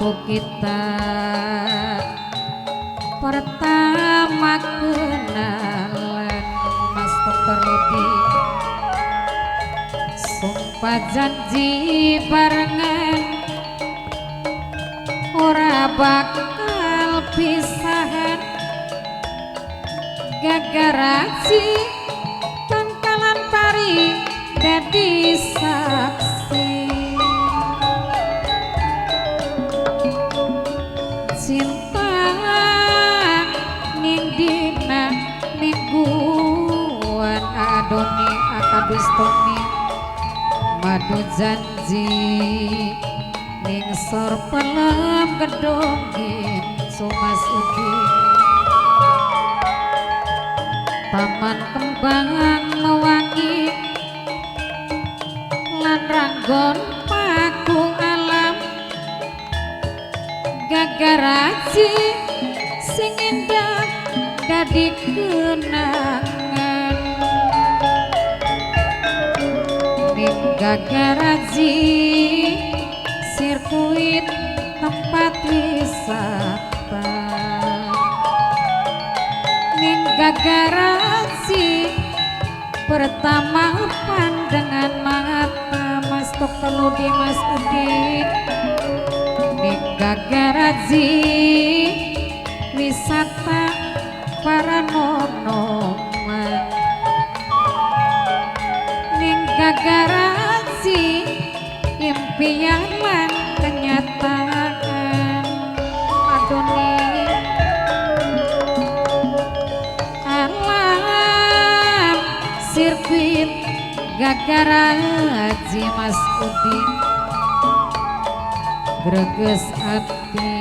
kita pertama kenalan Mas Dokter Ludi, sumpah janji barengan ora bakal pisahan, gagaraji tangkalan pari dadi saksi. Cinta ning dina mingguan adoni akabistoni madu janji ning sor pelem gedongin sumas ugi taman kembang mewangi lan ranggon paku alam gagaraji sing indah dadi kenangan ning gagaraji sirkuit tempat wisata ning gagaraji pertama pandangan mata Mas Dokter Ludi Mas Udik ning gagaraji wisata paranormal ning gagaraji impian lan kenyataan adoni alam sirkuit gagaraji Mas Udi greges ati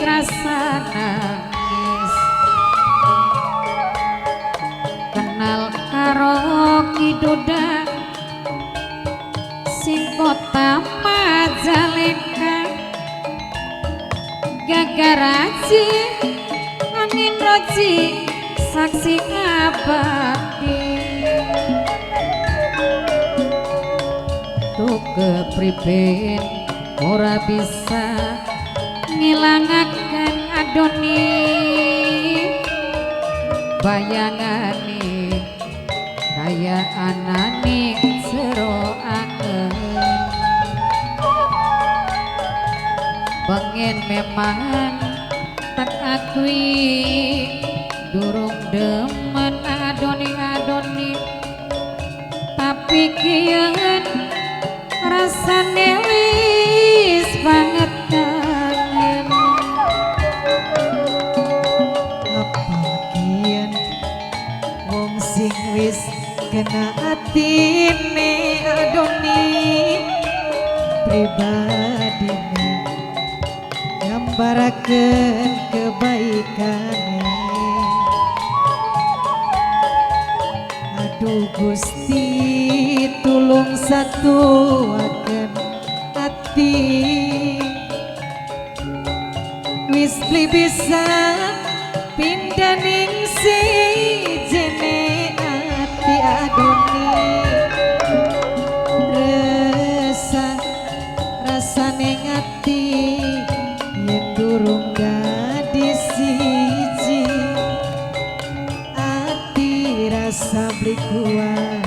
krasa nangis kenal karo kidoda sing kota Majalengka gagaraji angin roji saksi abadi tuh kepriben ora bisa ngilangaken adoni bayangane kaya anane jero angen pengen memang tak akui durung demen adoni tapi kian rasane wis banget kangen apa kian wong sing wis kena atine adoni pribadine ngambaraken kebaikane aduh Gusti tulung satuaken ati wis beli bisa pindah ning si jene ati adoni rasane ngati yen durung dadi siji ati rasa beli kuat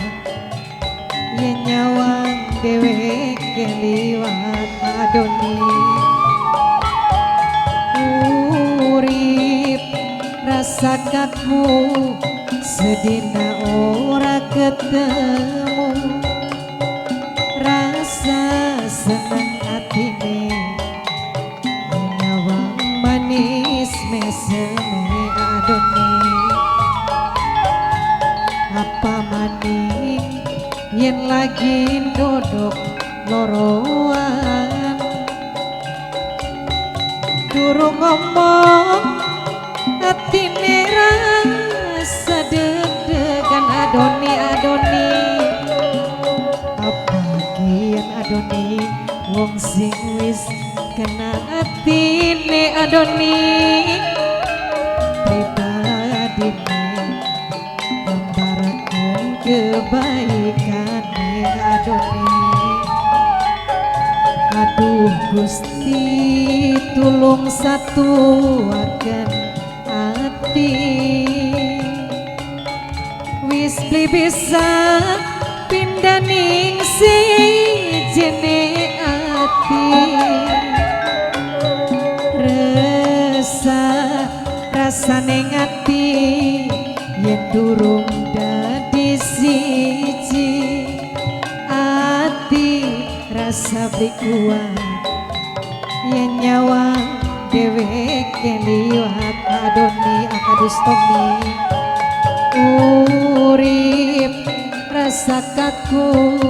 yen nyawang dhewe keliwat adoni urip rasa katmu sedina ora ketemu rasa seneng atine nyawang manis meseme adoni apa maning yen lagi dodok loroan durung ngomong atine rasa deg-degan adoni apa kian adoni wong sing wis kena atine adoni pribadine ngambaraken kebaikan adoni Gusti tulung satuaken ati wis bisa pindaning si jene ati rasane ngati yen durung dadi siji ati rasa kuat yen nyawa dheweke liwat adoni akadustomi urip rasa kaku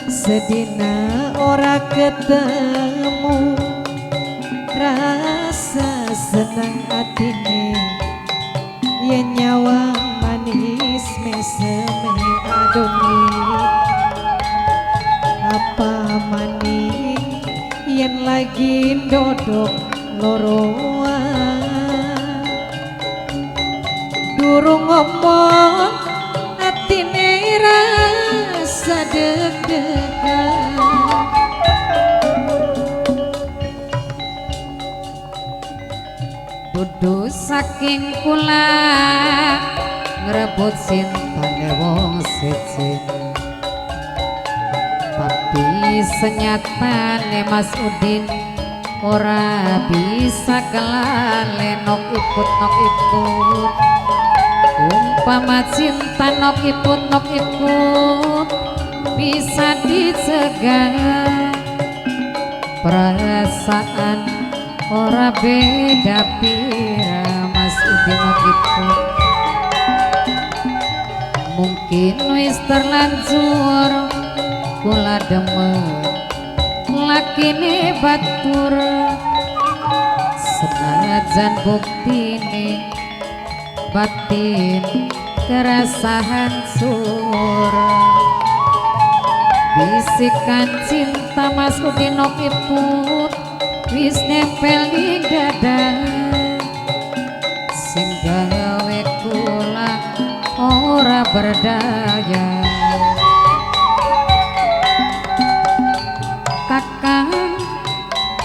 sedina ora ketemu rasa senang atine yen nyawa manis meseme adoni apa maning yen lagi dodok loroan durung ngomong atine rasa deg-degan dudu saking kula ngrebut sintane wong siji tapi senyatane Mas Udin ora bisa kelalen nok iput umpama cinta nok iput bisa dicegah perasaan ora beda pira Mas Udin nok iput mungkin wis terlanjur kula demen lakine batur senajan buktine batin terasa hancur bisikan cinta Mas Udin nok iput wis nempel di dada sing gawe kula ora berdaya kakang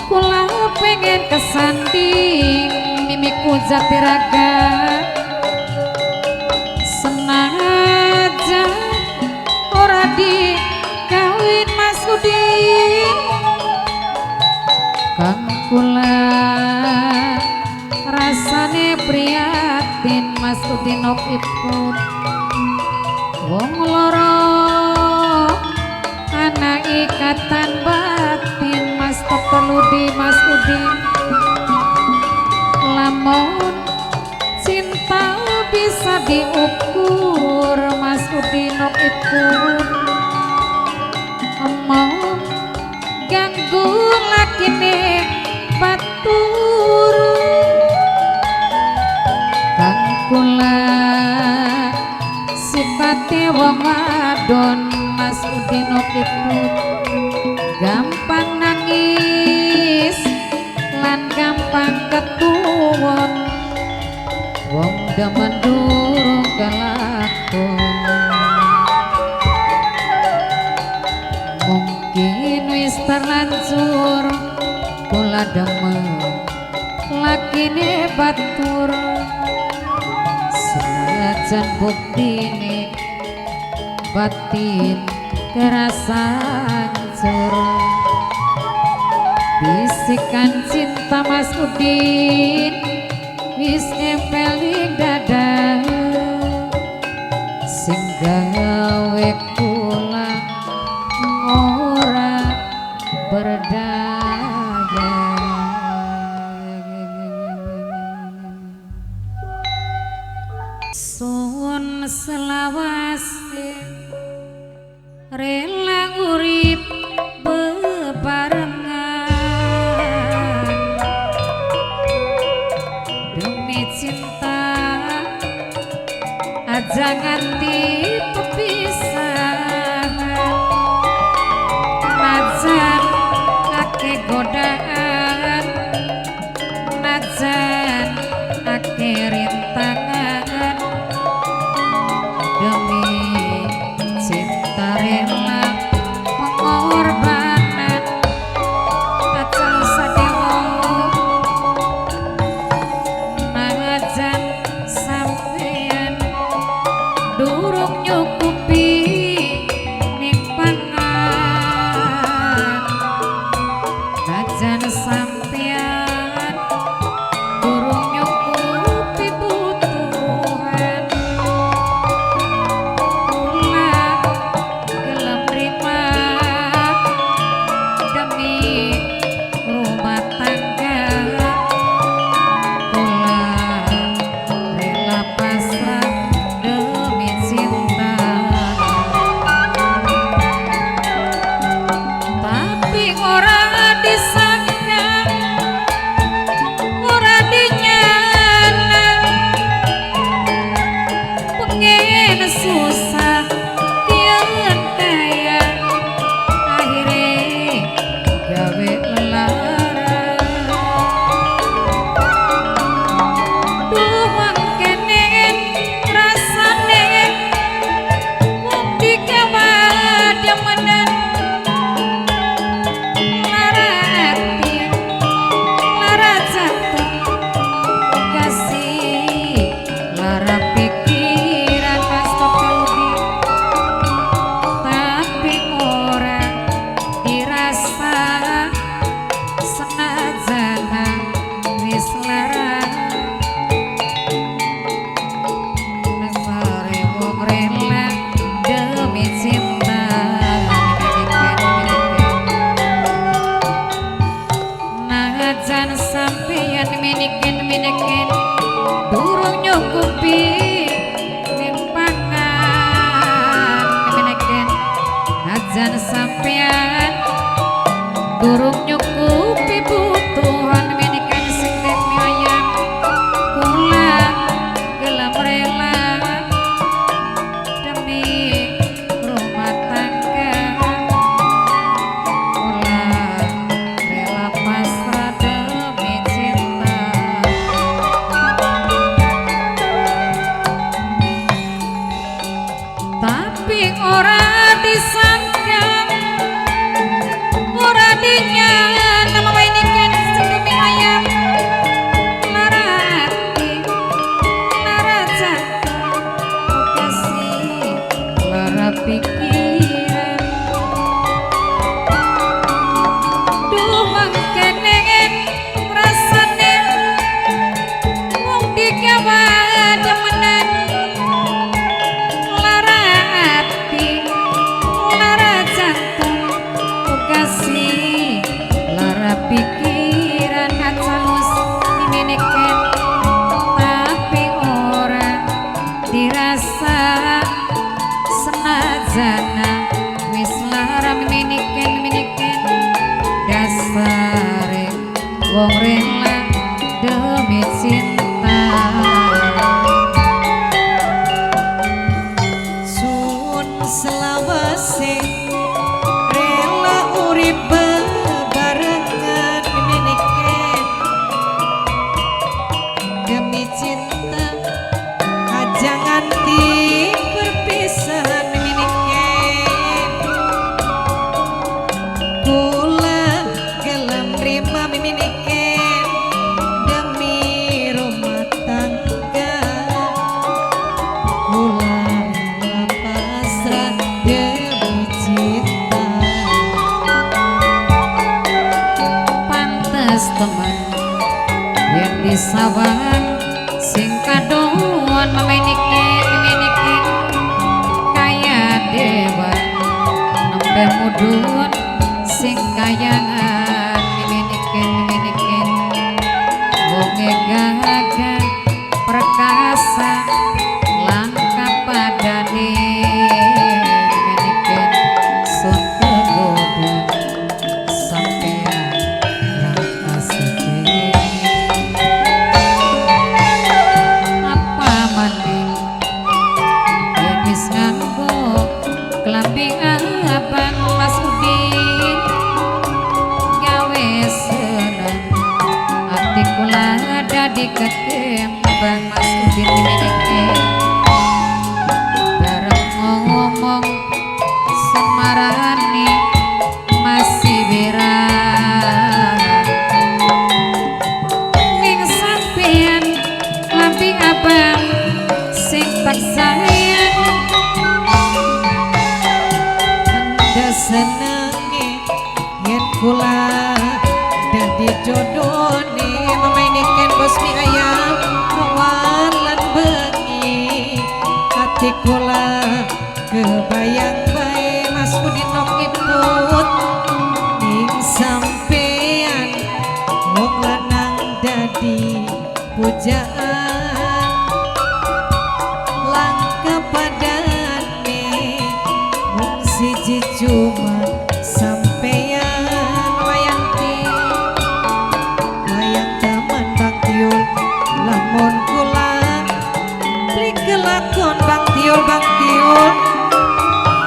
kula pengen kesanding mimiku jatiraga senajan ora dikawin Mas Udin kang kula rasane prihatin Mas Udin nok iput wong loro ana ikatan batin Mas perlu di Mas Udin lamun cinta bisa diukur Mas Udin nok iput omong ganggu lakine batur kang kula sifate wong wadon Mas Udin nok iput gampang nangis lan gampang ketuwon wong demen durung kelakon mungkin wis terlanjur kula demen lakine batur senajan buktine batin terasa hancur bisikan cinta Mas Udin wis nempel di dada sing gawe kula ora berdaya sun selawase rela urip bebarengan demi cinta aja nganti pepisahan najan ake godaan najan ake rintangan demi cinta rela pengorbanan acal miminiken tapi ora dirasa senajana wis lara miminiken dasare wong rela demi cinta. Sun selawase rela urip bebarengan miminiken demi cinta aja nganti perpisahan miminiken kula gelem rima miminiken demi rumah tangga kula rela pasrah demi cinta. Pantes teman yen disawang sing kadoan miminiken kaya dewa nembe mudun sing kayangan miminiken wong gagah perkasa langka padane miminiken sun kegoda sampean yang kasih apa maning yen wis nganggo klambi abang Mas Udin gawe seneng ati kula dadi kekembang Mas Udin miminiken bareng ngomong semarani masih wirang ning sampean lampi abang sing tak sayang Anda senenge yen kula dadi jodone memainikan bos mi ayam awan lan bengi hati kula kebayang bae Mas Udin nok ibut ning sampean wong lanang dadi pujaan langka padane mung siji cuma sampean wayanti wayang taman Bang Tiul lamun kula beli kelakon Bang Tiul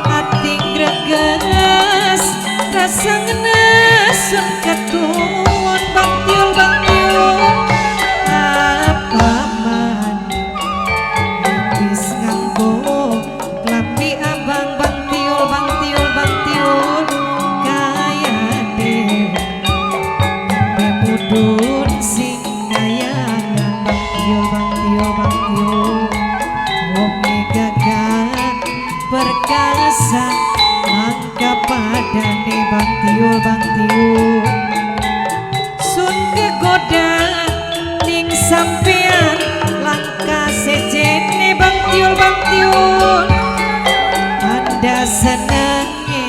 hati greges rasa ngenesun ketuun Bang Tiul apa man wis nganggo klambi abang Bang Tiul kaya dewa mudun sing kayangan Bang Tiul wong gagah perkasa langka padane Bang Tiul sun kegoda ning sampean langka sejene Bang Tiul Anda senenge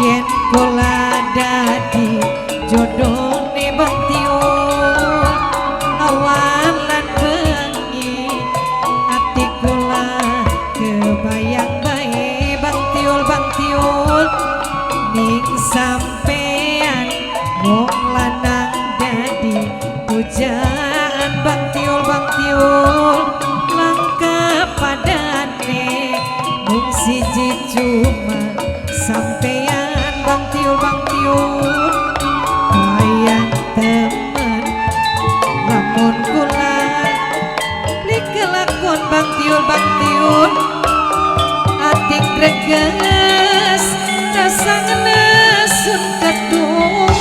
yen kula dadi jodone Bang Tiul awan lan bengi ati kula kebayang bae Bang Tiul ning sampean wong lanang dadi pujaan Bang Tiul langka padane mung siji cuma sampean Bang Tiul wayang temen lamun kula beli kelakon Bang Tiul ati greges rasa ngenesun ketuun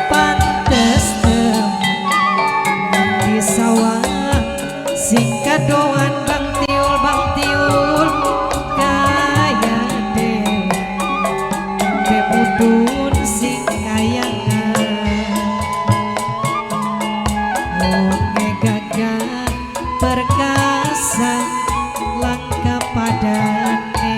pantes temen di sawah sing kadoan Bang Tiul kaya dewa mudun sing kayangan wong gagah perkasa langka padane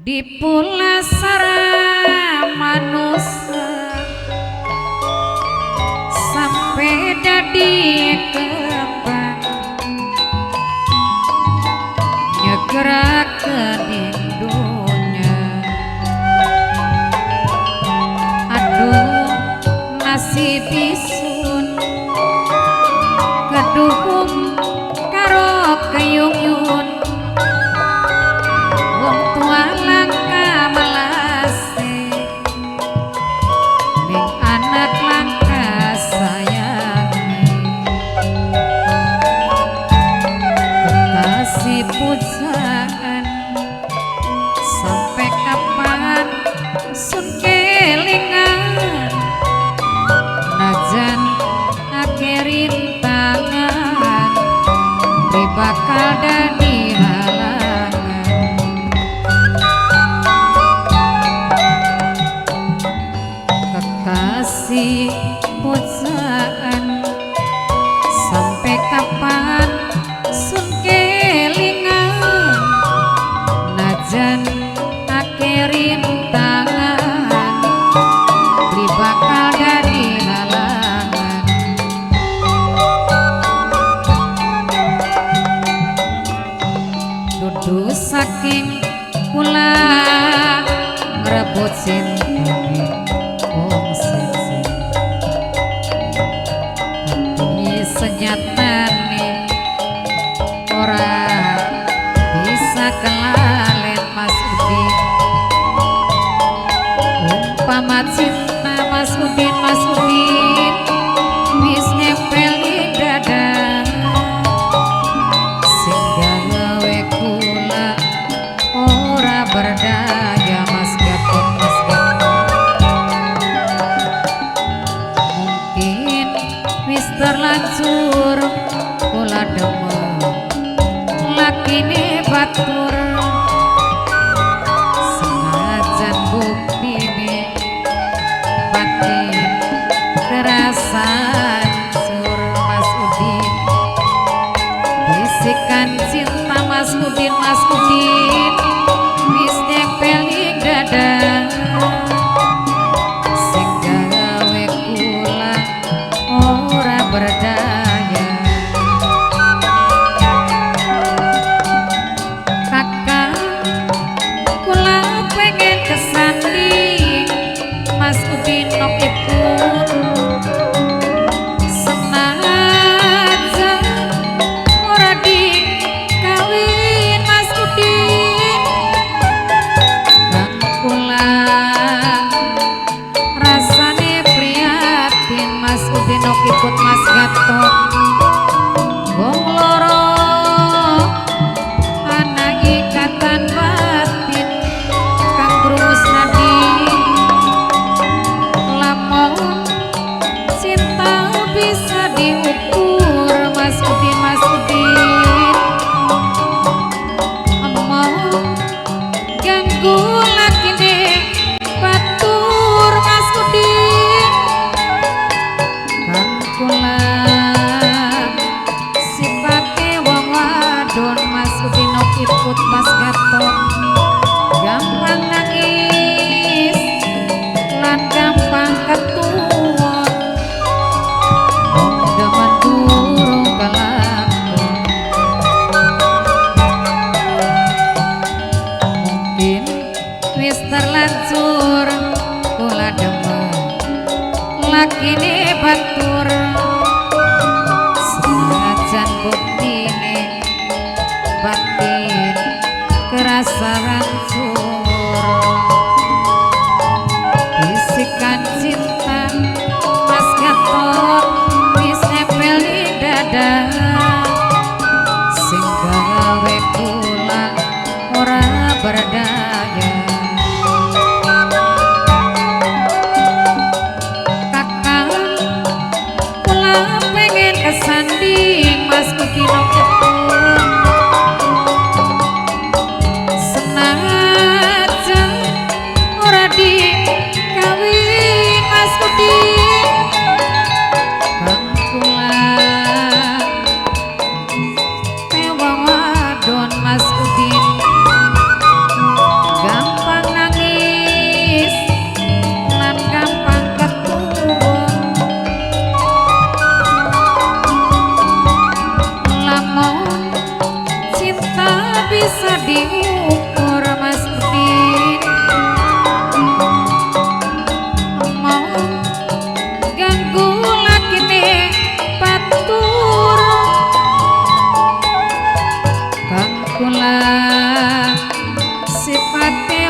di pulasara manusia sampai dadi kembang nyegerakeun indunya. Aduh nasib isun keduhum karo keyung-yung wong tua langka melase ning anak langka sayangi. Kekasih pujaan sampai kapan sun kelingan najan akhirin tangan di bakal dadi halangan. Kekasih pujaan sampai kapan sun kelingan najan akhirin tangan di bakal dadi halangan. Dudu saking kula ngrebut sintane wong sing ini senyatane ora bisa kelalen Mas Udin. Umpama cinta Mas Udin wis nempel ing dada sing gawe kula ora berdaya. Mas Gatot mungkin wis terlanjur kula demen lakine batur senajan buktine batin terasa sur. Mas Udin bisikan cinta Mas Udin wis nempel ing dada sing gawe kula ora berdaya. Kakang kula pengen kesanding Mas Udin nokipun senajan ora dikawin Mas Udin. Kang kula rasane prihatin Mas Udin nokipun Mas Gatot wong loro ana ikatan batin kang krungus nadi. Lamun cinta bisa diukur Mas Udin mau ganggu lakine batur Mas Udin. Kang kula sipake wong wadon Mas Udin nokiput Mas Gatot gampang nangis lan gampang ketuwon wong demen durung kelakon. Mungkin wis terlanjur kula demen lakine batur senajan buktine batin kerasa rancur. Bisikan cinta Mas Gatot wis nempel ing dada sing gawe kula ora berdaya. Kakang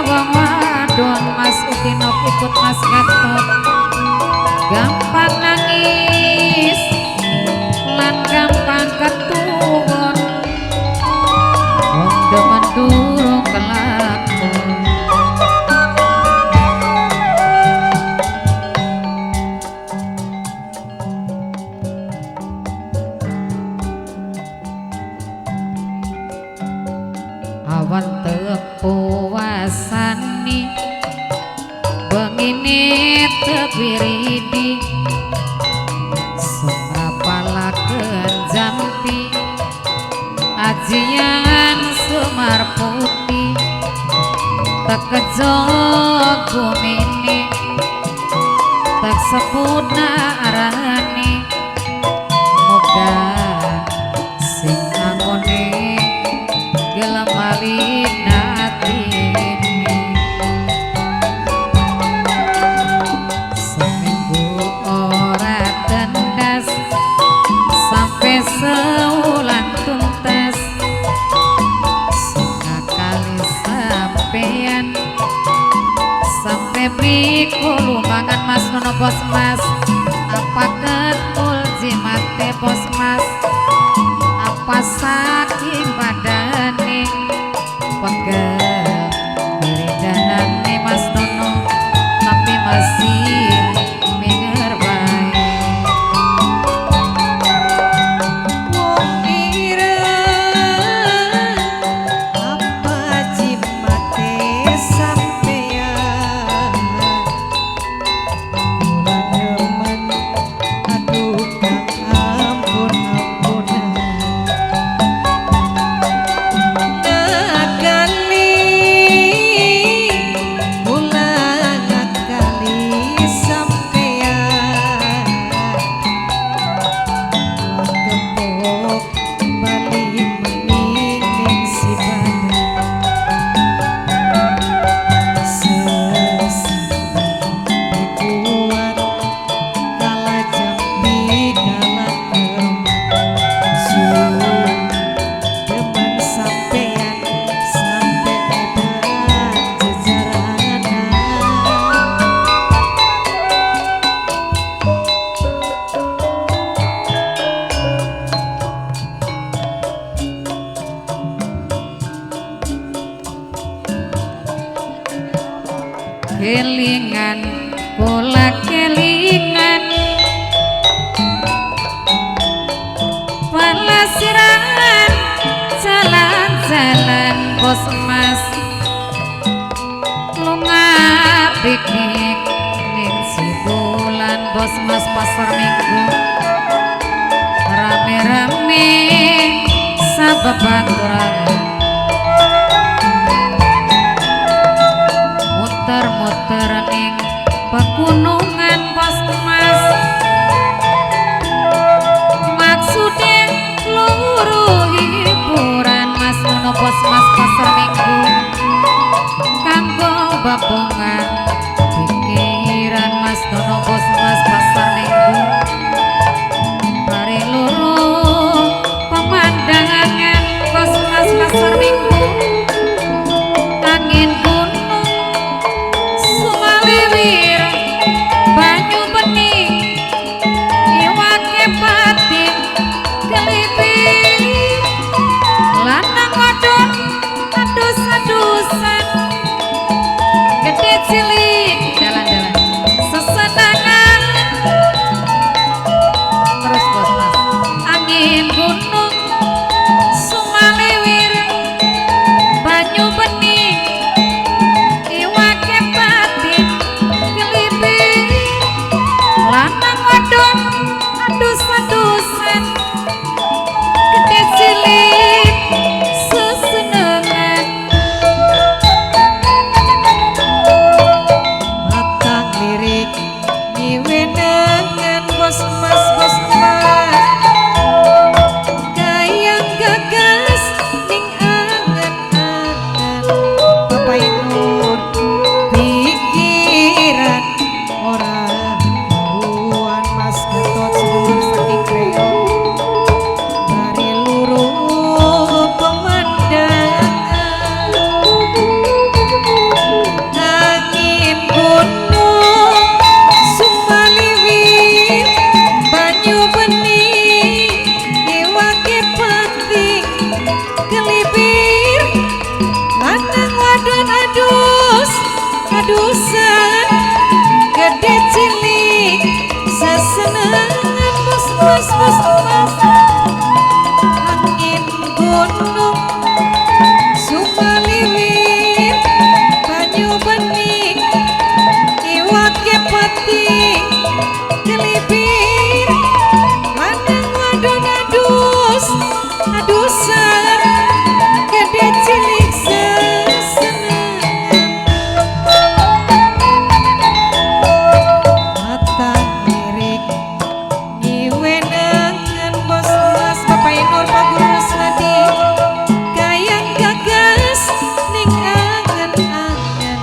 wong wadon Mas Utinok ikut Mas Gatot gampang nangis lan gampang ketuwon wong demen durung kelakon awan tepuasani bengine tepiridi semapalakeun jampi ajian semar putih tekejog bumini tak sepuna arani moga sing angone gelem malina atini seminggu ora tendas sampai seulan tuntas sekali sampean sampai prikulu mangan Mas nono bos Mas apa ketul jimate bos Mas apa saking badane pegel wiridanane Mas nono tapi masih minger bae wong ireng apa jimate sampeyan kula demen aduh kang ampun ampunan ngakali kula ngakali sampeyan gembok bali mening si badan kuat kala jampi kala demen sampeyan sampe edan jejaranan kelingan pola kelingan palasiran jalan-jalan bos Mas lunga piknik ning bulan bos Mas pasar minggu rame-rame sababaturan muter-muter ning pegunungan bos Mas maksudnya luru hiburan Mas nono bos Mas pasar minggu kanggo babongan pikiran Mas nono bos Mas pasar minggu mari luru pemandangan bos Mas pasar minggu angin gunung sumalewir banyu bening iwake pating keliping lanang wadon adus-adusan gede cilik adusan gede cilik sesenengan bos angin gunung sumaliwit banyu bening iwak pati kelipir lanang wadon adusan gede cilik sesenengan mata lirik ngiwenengan bos mas Bapak Nur Pak Guru Rusnadi kayang gagas ning angen-angen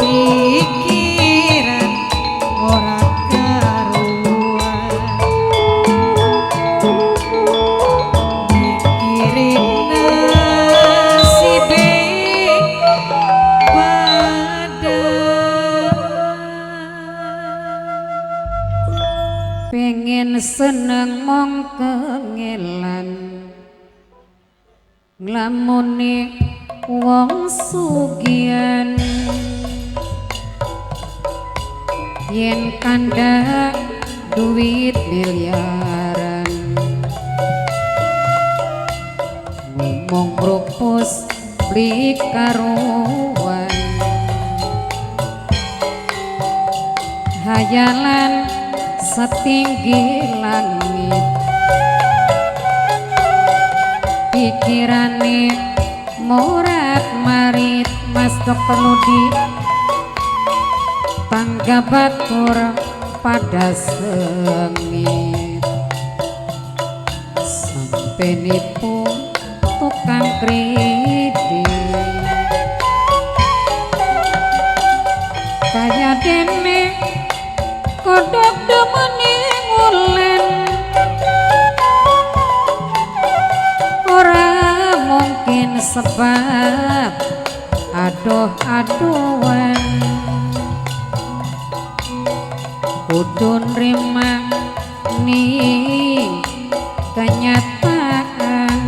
pikiran ora karuan mikirin nasibe badan pengen seneng mong kengelan nglamune wong sugian yen kanda duit miliaran ngomong rupus beli karuan hayalan setinggi langit pikirane morat marit mas perlu di tangga batur pada sengit sampai nipu tukang kredit kaya dene kodok demeni ngulen ora mungkin sebab aduh-aduhan kudu nrima ning kenyataan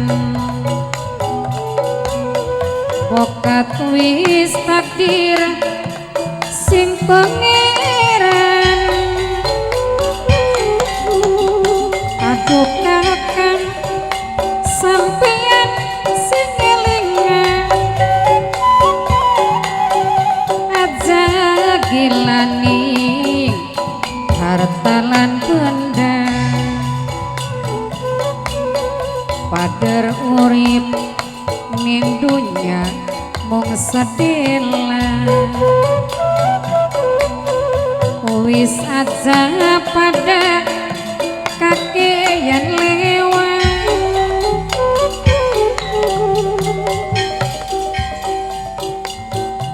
bokat wis takdir sing pangeran aduh kakang sampeyan sing elingan aja gilani harta lan benda pader urip ning dunya mung sedelan wis aja pada kakeyan lewat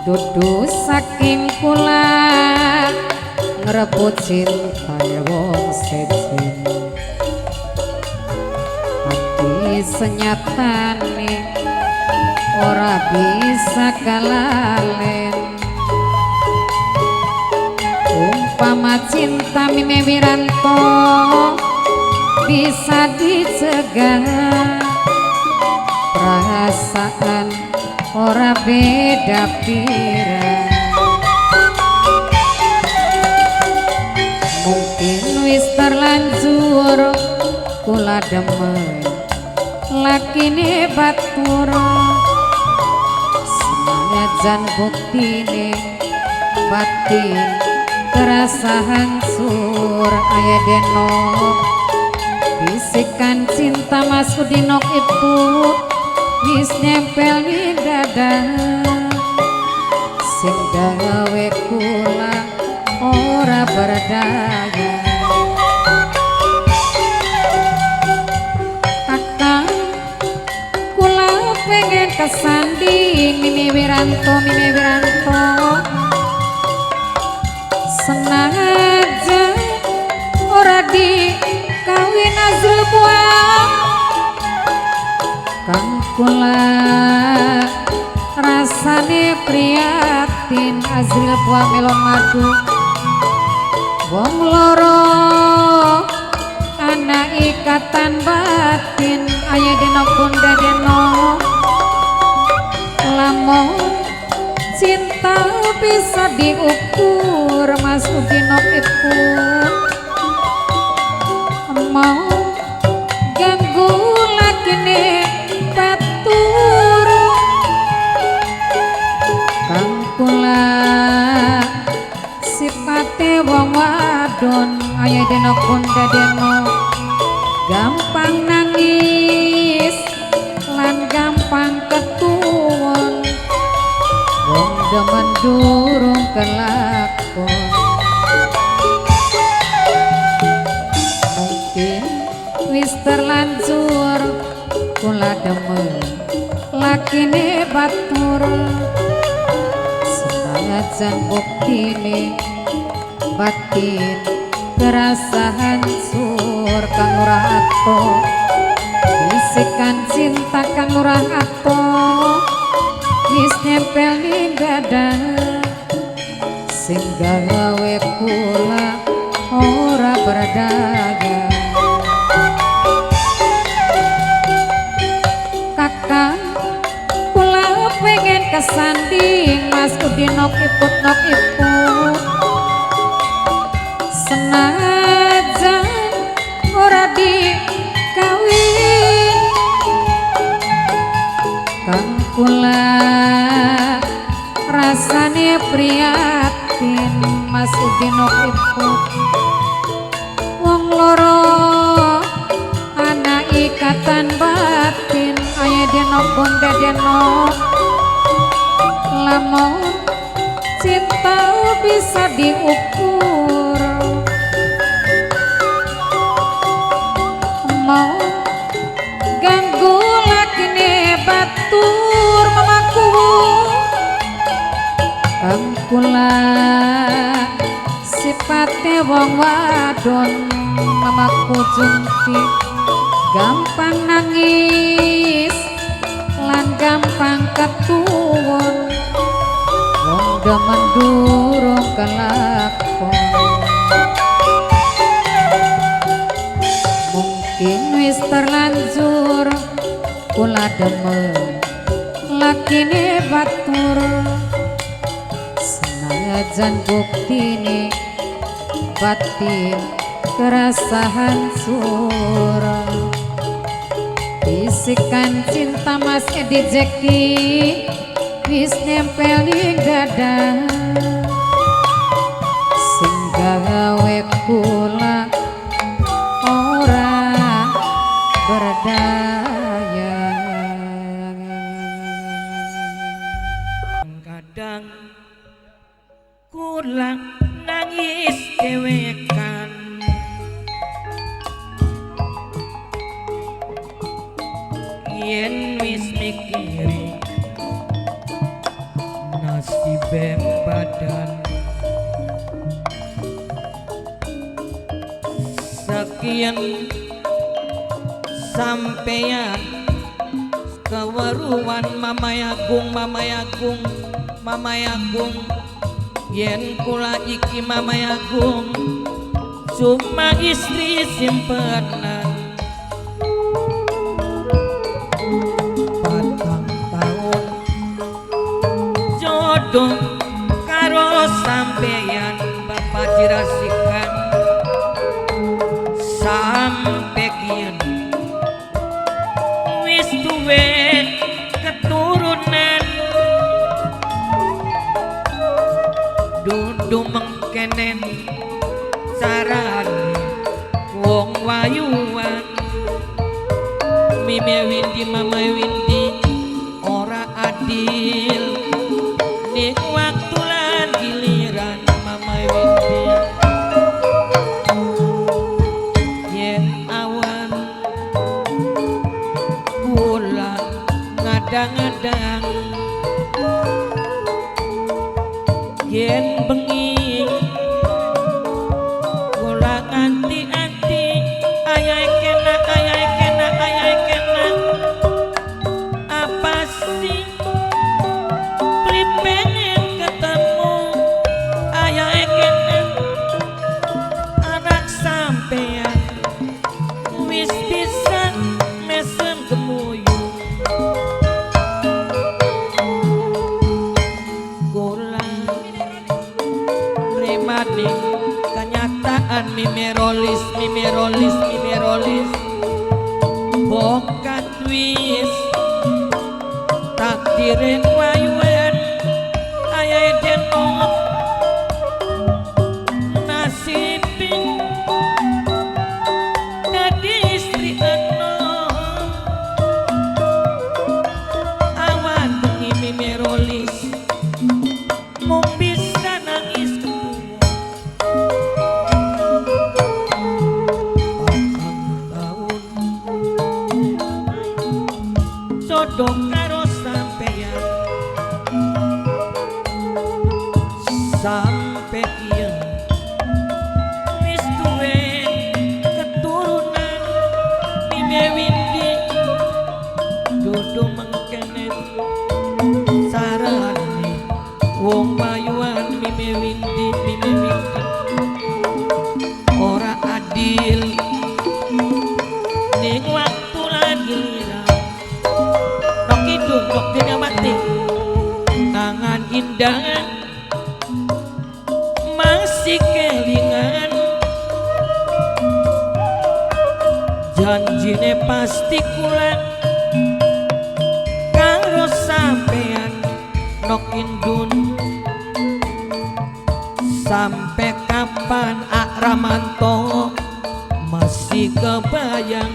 dudu saking kula ngrebut cinta wong sejin hati senyatane ora bisa kalalen umpama cinta Mime Wiranto bisa dicegah perasaan ora beda pira mungkin wis terlanjur kula demen lakine batur senajan buktine batin terasa hancur aya deno bisikan cinta Mas Udinok itu wis nempel di dada sing gawe kula ora berdaya kakang kula pengen kesanding Mime Wiranto senang aja ora di kawin Azril buang kang kula rasane prihatin Azril buang melon madu wong loro anak ikatan batin aya deno kunda deno lamun cinta bisa diukur Mas Udino ipun mau ganggu lakine batur kang kula sipate wong wadon ayo deno konda deno gampang nangis lan gampang ketuwon wong demen durung kelakon mungkin wis terlanjur kula demen lakine batur senajan buktine batin terasa hancur kang ora ato bisikan cinta kang ora ato wis nempel ning dada sing gawe kula ora berdaya kakang kula pengen kesanding Mas Udino iput nok iput senajan ora dikawin kang kula rasane prihatin Mas Udino iput wong loro ana ikatan batin ayo deno bonda deno lamun cinta bisa diukur mau ganggu lakine batur mamaku kang kula sipate wong wadon mamaku junti gampang nangis lan gampang ketuwon wong demen durung kelakon mungkin wis terlanjur kula demen lakine batur senajan buktine batin kerasa hancur bisikan cinta Mas Edi Jeki wis nempel ning dada sing gawe kula ora berdaya kadang kula nangis dewekan yen wis mikiri nasibem badan sekian sampeyan keweruan mamayagung yen kula iki mamayagung cuma istri simpenan patang tahun jodoh karo sampeyan bapak dirasikan sampe kian wis duwe keturunan dudu mengkenen sarane wong wayuan mime windi mama windi ora adil ning waktu lan giliran mama windi yen awan kula ngadang-ngadang yen bengi kula anti-anti ayai kena apa sih pengen ketemu ayai kena anak sampean wis bisa mesem kemuyu mimerolis mimerolis mimerolis bokat wis takdirin wayuan ayah denok nasibin jadi istri anom awan bengi mimerolis mung bisa nangis ketemu patang tahun jodoh karo sampeyan sampai iya wis duwe keturunan mime windi dodo mengkene sarane wong bayuan mime windi ora adil ning waktu lagi nok kidung nok dinamati tangan indah masih kelingan janjine pasti kulang karo sampean nok indun sampai kapan Akramanto masih kebayang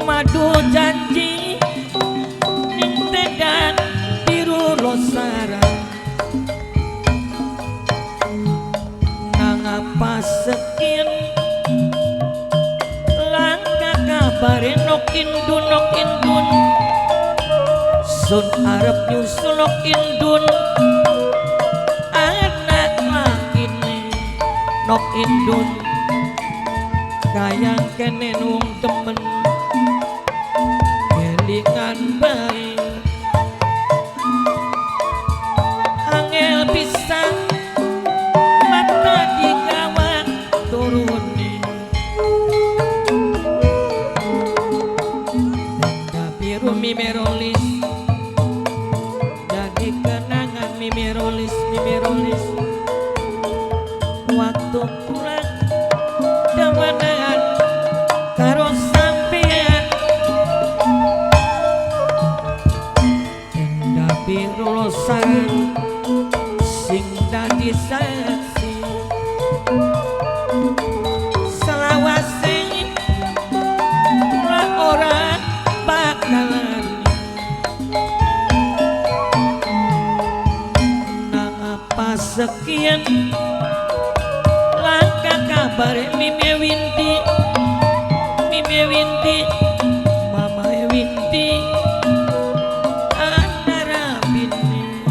madu janji ning tedan biru losara ngapa sekian langkah kabare nok indun sun arep nyusul nok indun anak lakine nok indun kayang kene wong temen kelingan bae angel pisan mata digawang turune tenda biru mimerolis jadi kenangan mimerolis waktu pulang demenan karo sampean tenda biru losan sing dadi saksi selawase orang bakalan nang apa sekian langkah kabar mime windi mama windi antara bini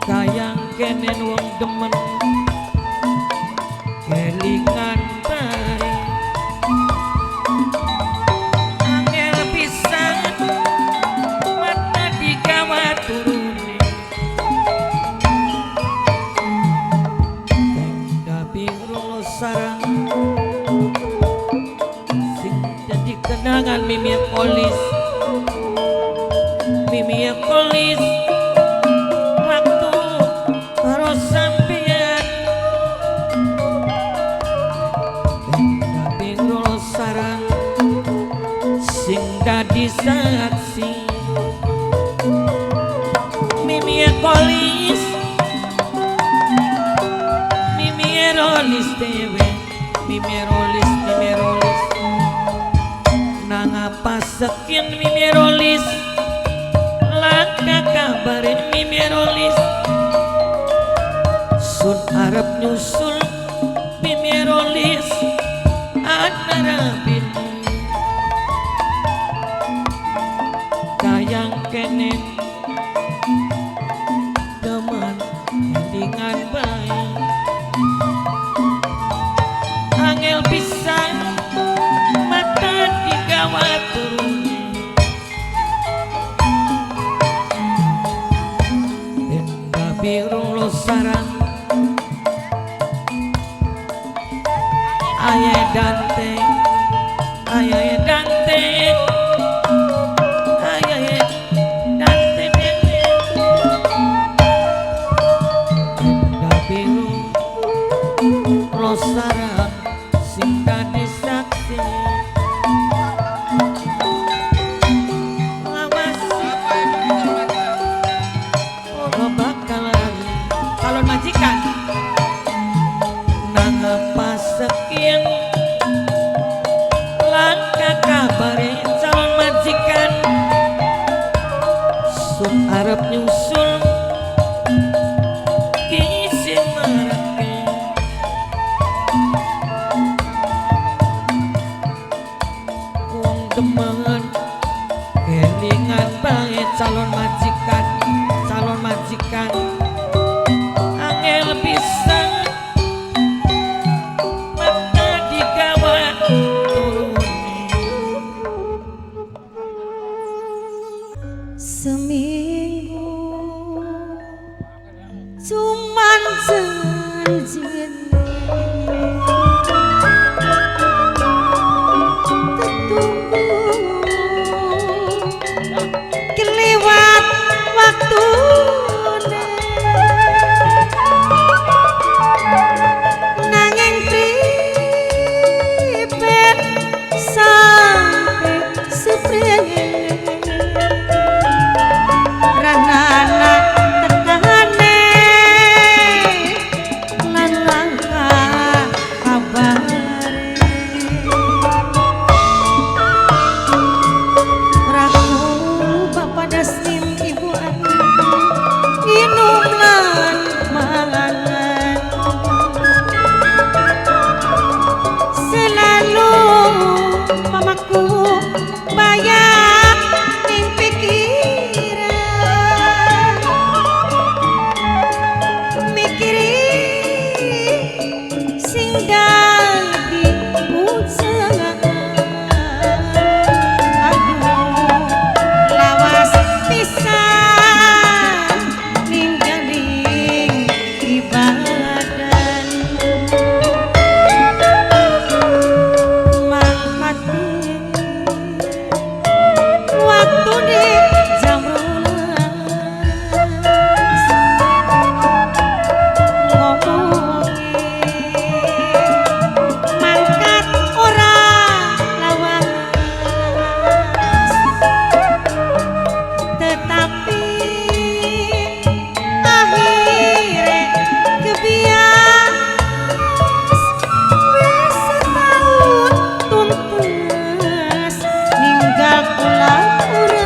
kayang kenen wong demen kelingan bae angel pisan mata digawa turune tenda biru sarang sing jadi kenangan mimir polis waktu karo sampeyan tenda biru sarang sing dadi saksi mimir rolis dewe mimirolis nang apa sekian mimirolis langkah kabar mimirolis sun arep nyusul mimirolis antara bini kayang kenen teman dengan baik angel pisan mata digawa turune tenda biru losaran ayah Dante ayah Dante arep nyusul kisih marake wong demen kelingan bae calon majikan angel pisan mata digawa turune seminggu cuman janji kelewat waktu nanging pripet sampai seprene ranana tekane lan langkah kabare raku bapak dasnim ibu ani inum lan mangan selalu mamaku bayang ning pikiran mikiri sing dadi ujangan aduh lawas pisan ninggaling ibadan mangkati waktu di jam rolas ngomongi mangkat ora lawas tetapi akhirnya kebias wis setahun tuntas ninggal kula ora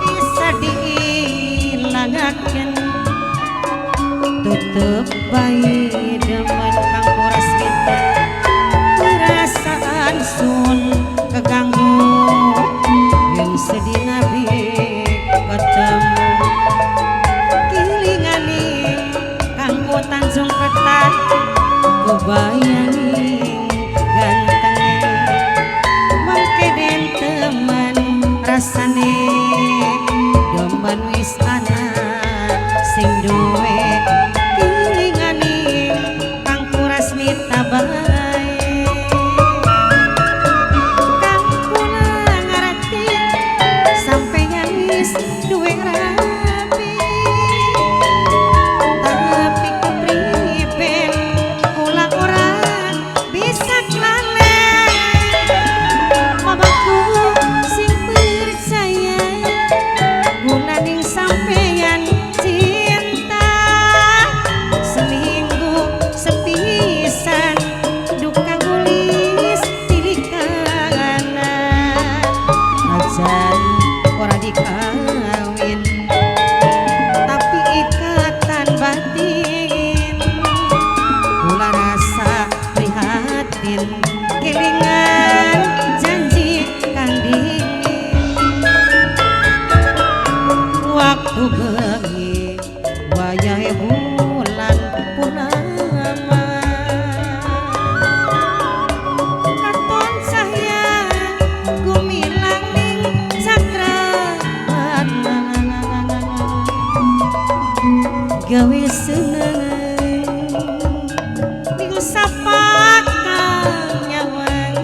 bisa diilangaken tutup bayi demen kang kuras kita perasaan sun keganggu yang sedina bi ketemu kilingani kanggo Tanjung Ketan kebayangi gantenge mangke den temen rasane demen wis ana sing duwe kilingani kang kuras mita bae kang kula ngarti sampeyan wis duwe rapi tapi kepriben kula ora bisa kelalen mamaku sing percaya gunaning sampeyan cinta seminggu sepisan duka gulis dirikanan ajan ora dikawin tapi ikatan batin kula rasa prihatin kelingan janji kang dingin waktu bengi wayahe bulan purnama katon cahya gumilang ning cakrawala gawe seneng ning sapa kang nyawang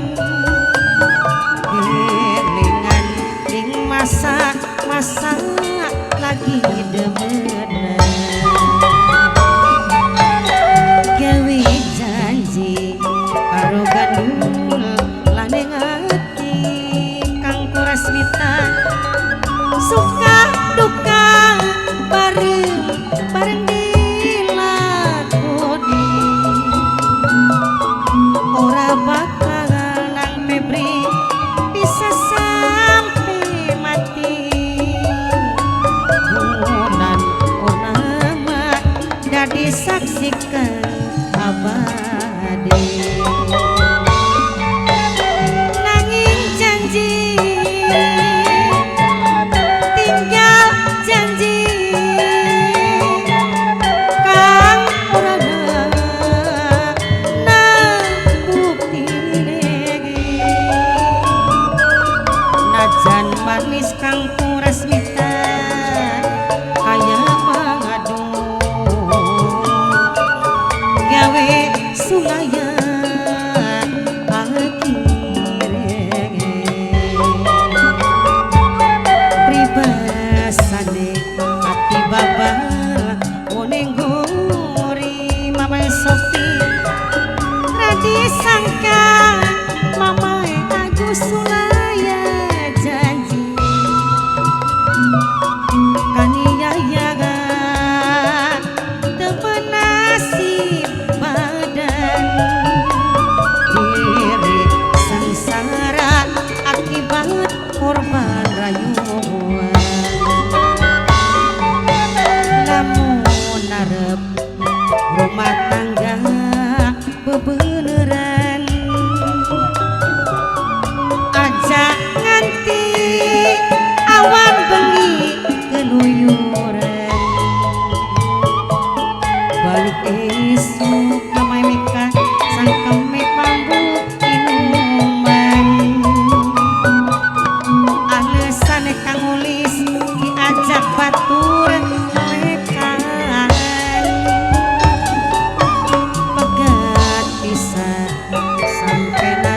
enak